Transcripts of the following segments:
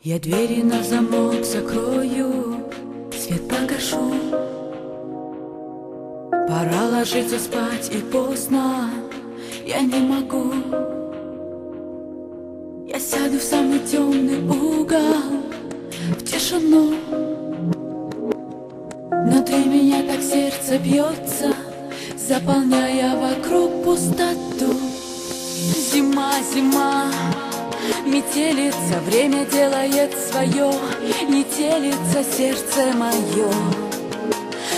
Я двери на замок закрою, свет погашу. Пора ложиться спать, и поздно, я не могу. Я сяду в самый темный угол, в тишину. Внутри меня так сердце бьется, заполняя вокруг пустоту. Зима, зима, метелица, время делает свое. Не делится сердце мое,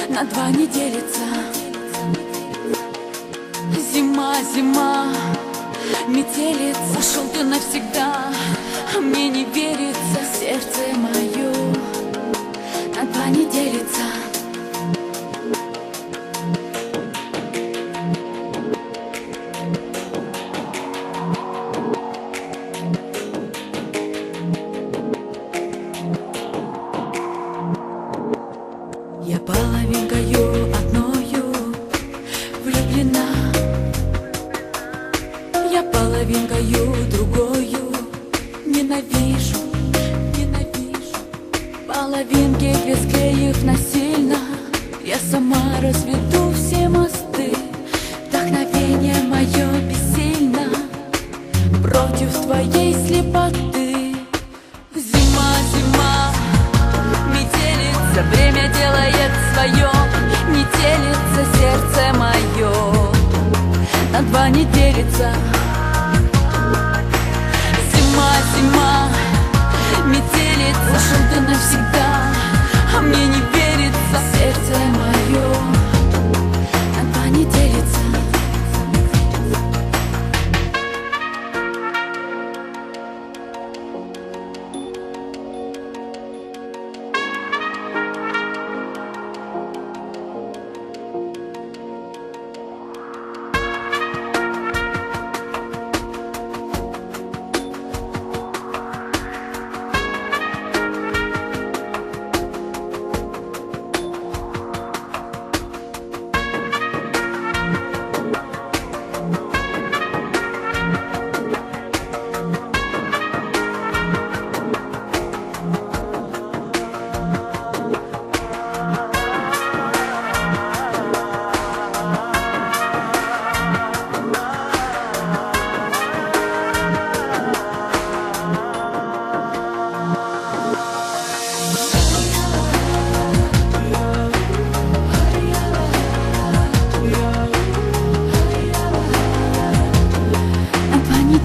на два не делится. Зима, зима, метелица, ушел ты навсегда. Мне не верится, сердце мое на два не делится. Я половинкою одною влюблена, я половинкою другою ненавижу, ненавижу. Половинки без их насильно я сама разведу все мосты. Вдохновение мое бессильно против твоей слепоты. Зима, зима, метелица, время делает свое. Не делится сердце мое, на два не делится. Зима, зима, метелица, ушел ты навсегда. А мне не верится, сердце мое на два не делится.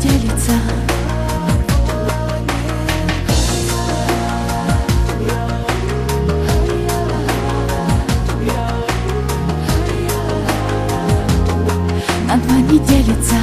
Делится. На два не делится.